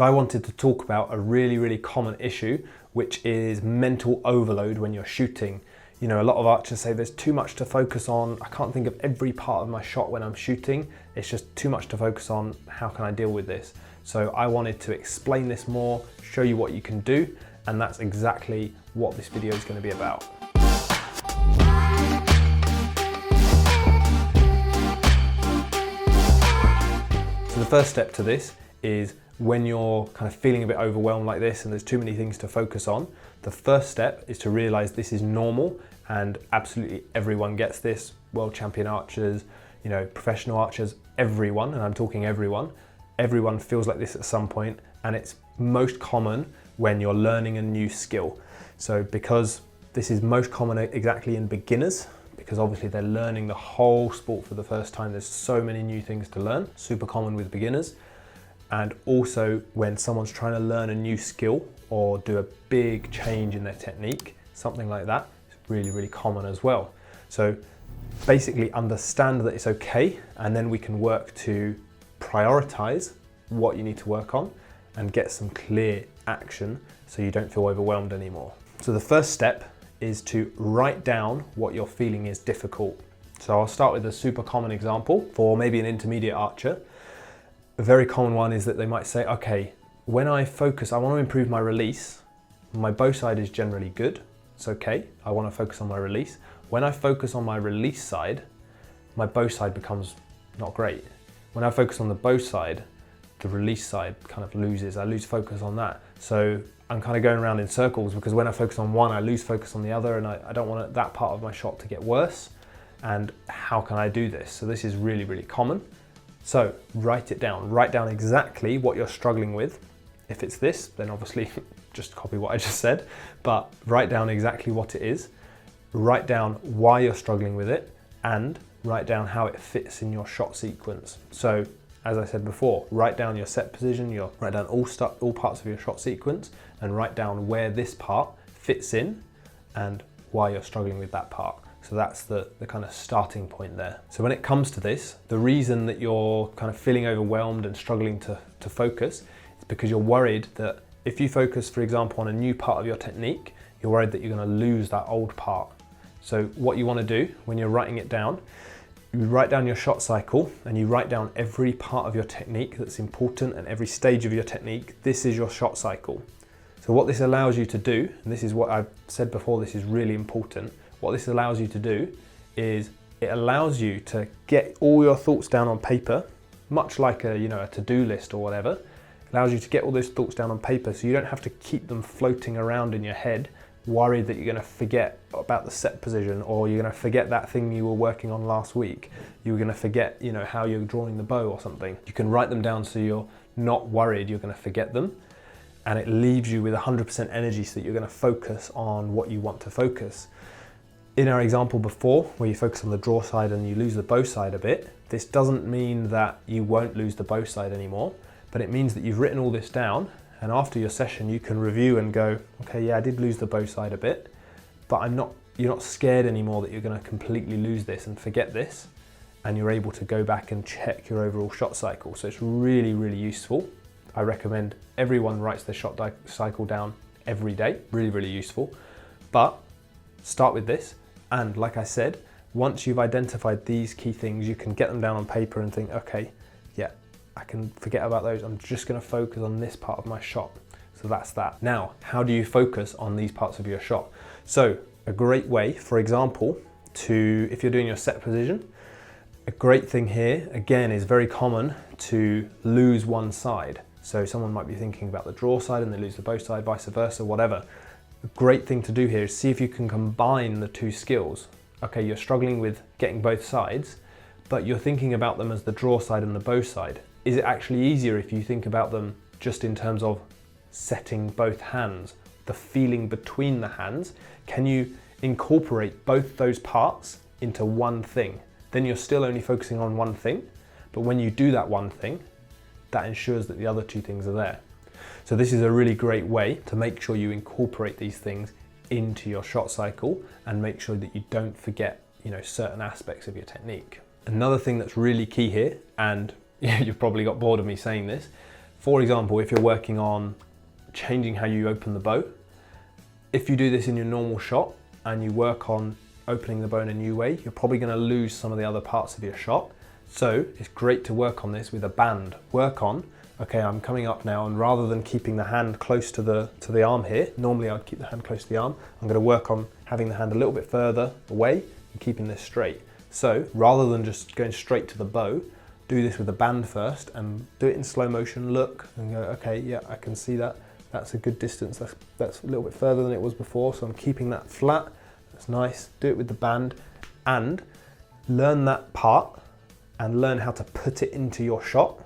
So I wanted to talk about a really common issue, which is mental overload when you're shooting. You know, a lot of archers say there's too much to focus on. I can't think of every part of my shot when I'm shooting. It's just too much to focus on. How can I deal with this? So I wanted to explain this more, show you what you can do, and that's exactly what this video is going to be about. So the first step to this is when you're kind of feeling a bit overwhelmed like this and there's too many things to focus on, the first step is to realize this is normal and absolutely everyone gets this. World champion archers, you know, professional archers, everyone, and I'm talking everyone feels like this at some point, and it's most common when you're learning a new skill. So because this is most common exactly in beginners, because obviously they're learning the whole sport for the first time, there's so many new things to learn, super common with beginners. And also when someone's trying to learn a new skill or do a big change in their technique, something like that, it's really common as well. So basically understand that it's okay, and then we can work to prioritize what you need to work on and get some clear action so you don't feel overwhelmed anymore. So the first step is to write down what you're feeling is difficult. So I'll start with a super common example for maybe an intermediate archer. A very common one is that they might say, okay, when I focus, I want to improve my release. My bow side is generally good. It's okay. I want to focus on my release. When I focus on my release side, my bow side becomes not great. When I focus on the bow side, the release side kind of loses. I lose focus on that. So I'm kind of going around in circles because when I focus on one, I lose focus on the other, and I don't want that part of my shot to get worse. And how can I do this? So this is really common. So write it down. Write down exactly what you're struggling with. If it's this, then obviously just copy what I just said, but write down exactly what it is. Write down why you're struggling with it, and write down how it fits in your shot sequence. So as I said before, write down your set position, write down all parts of your shot sequence, and write down where this part fits in and why you're struggling with that part. So that's the kind of starting point there. So when it comes to this, the reason that you're kind of feeling overwhelmed and struggling to focus is because you're worried that if you focus, for example, on a new part of your technique, you're worried that you're going to lose that old part. So what you want to do when you're writing it down, you write down your shot cycle and you write down every part of your technique that's important and every stage of your technique. This is your shot cycle. So what this allows you to do, and this is what I've said before, this is really important. What this allows you to do is it allows you to get all your thoughts down on paper, much like a to-do list or whatever. It allows you to get all those thoughts down on paper so you don't have to keep them floating around in your head, worried that you're going to forget about the set position, or you're going to forget that thing you were working on last week. You're going to forget, how you're drawing the bow or something. You can write them down so you're not worried you're going to forget them, and it leaves you with 100% energy so that you're going to focus on what you want to focus. In our example before, where you focus on the draw side and you lose the bow side a bit, this doesn't mean that you won't lose the bow side anymore, but it means that you've written all this down, and after your session you can review and go, okay, yeah, I did lose the bow side a bit, but you're not scared anymore that you're going to completely lose this and forget this, and you're able to go back and check your overall shot cycle. So it's really useful. I recommend everyone writes their shot cycle down every day. Really useful. But start with this. And like I said, once you've identified these key things, you can get them down on paper and think, okay, yeah, I can forget about those. I'm just going to focus on this part of my shot. So that's that. Now, how do you focus on these parts of your shot? So a great way, for example, if you're doing your set position, a great thing here, again, is very common to lose one side. So someone might be thinking about the draw side and they lose the bow side, vice versa, whatever. A great thing to do here is see if you can combine the two skills. Okay, you're struggling with getting both sides, but you're thinking about them as the draw side and the bow side. Is it actually easier if you think about them just in terms of setting both hands, the feeling between the hands? Can you incorporate both those parts into one thing? Then you're still only focusing on one thing, but when you do that one thing, that ensures that the other two things are there. So this is a really great way to make sure you incorporate these things into your shot cycle and make sure that you don't forget, certain aspects of your technique. Another thing that's really key here, and you've probably got bored of me saying this, For example, if you're working on changing how you open the bow, if you do this in your normal shot and you work on opening the bow in a new way, you're probably going to lose some of the other parts of your shot. So it's great to work on this with a band. Work on, okay, I'm coming up now, and rather than keeping the hand close to the arm here, normally I'd keep the hand close to the arm, I'm going to work on having the hand a little bit further away and keeping this straight. So rather than just going straight to the bow, do this with the band first and do it in slow motion, look and go, okay, yeah, I can see that. That's a good distance. That's a little bit further than it was before, so I'm keeping that flat. That's nice. Do it with the band and learn that part and learn how to put it into your shot.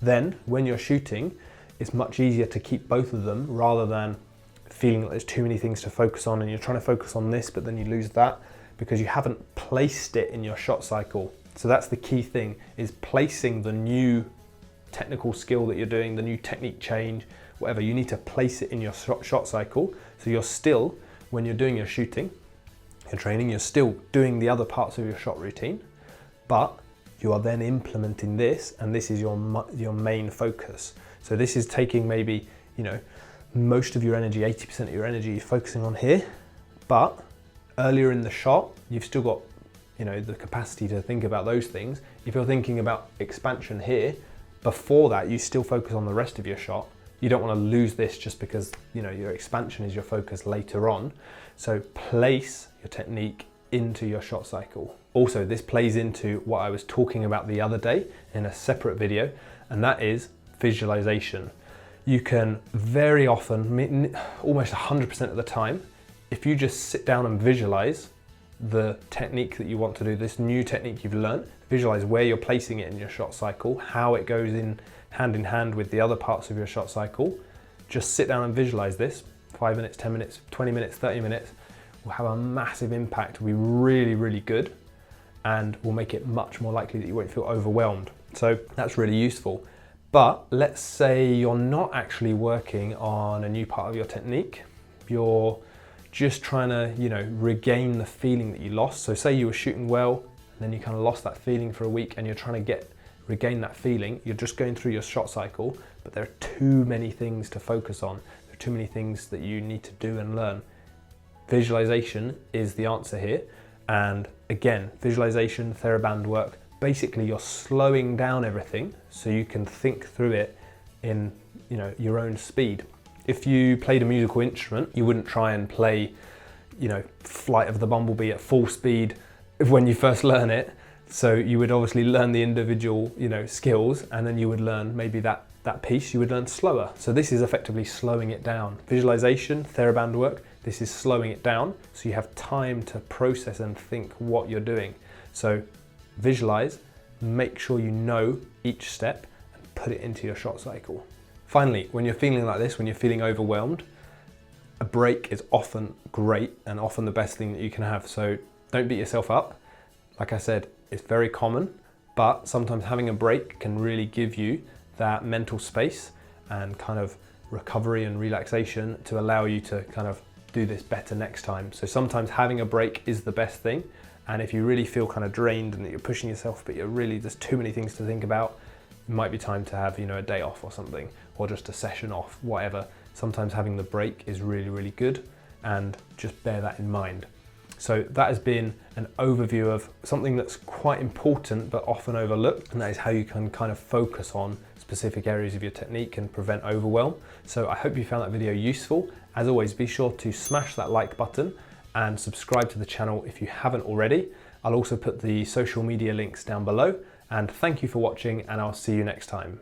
Then when you're shooting, it's much easier to keep both of them rather than feeling like there's too many things to focus on and you're trying to focus on this, but then you lose that because you haven't placed it in your shot cycle. So that's the key thing, is placing the new technical skill that you're doing, the new technique change, whatever. You need to place it in your shot cycle. So you're still, when you're doing your shooting, your training, you're still doing the other parts of your shot routine, but you are then implementing this, and this is your main focus. So this is taking maybe, most of your energy, 80% of your energy focusing on here, but earlier in the shot, you've still got, the capacity to think about those things. If you're thinking about expansion here, before that, you still focus on the rest of your shot. You don't want to lose this just because, your expansion is your focus later on. So place your technique into your shot cycle. Also, this plays into what I was talking about the other day in a separate video, and that is visualization. You can very often, almost 100% of the time, if you just sit down and visualize the technique that you want to do, this new technique you've learned, visualize where you're placing it in your shot cycle, how it goes in hand with the other parts of your shot cycle. Just sit down and visualize this. 5 minutes, 10 minutes, 20 minutes, 30 minutes will have a massive impact, will be really, really good, and will make it much more likely that you won't feel overwhelmed. So that's really useful. But let's say you're not actually working on a new part of your technique. You're just trying to, regain the feeling that you lost. So say you were shooting well, and then you kind of lost that feeling for a week, and you're trying to regain that feeling. You're just going through your shot cycle, but there are too many things to focus on. There are too many things that you need to do and learn. Visualization is the answer here. And again, visualization, TheraBand work, basically you're slowing down everything so you can think through it in, your own speed. If you played a musical instrument, you wouldn't try and play, Flight of the Bumblebee at full speed when you first learn it. So you would obviously learn the individual, skills, and then you would learn maybe that piece you would learn slower. So this is effectively slowing it down. Visualization, TheraBand work, this is slowing it down so you have time to process and think what you're doing. So visualize, make sure you know each step and put it into your shot cycle. Finally, when you're feeling like this, when you're feeling overwhelmed, a break is often great and often the best thing that you can have. So don't beat yourself up. Like I said, it's very common, but sometimes having a break can really give you that mental space and kind of recovery and relaxation to allow you to kind of do this better next time. So sometimes having a break is the best thing. And if you really feel kind of drained and that you're pushing yourself, but there's too many things to think about, it might be time to have, a day off or something, or just a session off, whatever. Sometimes having the break is really, really good, and just bear that in mind. So that has been an overview of something that's quite important but often overlooked, and that is how you can kind of focus on specific areas of your technique and prevent overwhelm. So I hope you found that video useful. As always, be sure to smash that like button and subscribe to the channel if you haven't already. I'll also put the social media links down below, and thank you for watching, and I'll see you next time.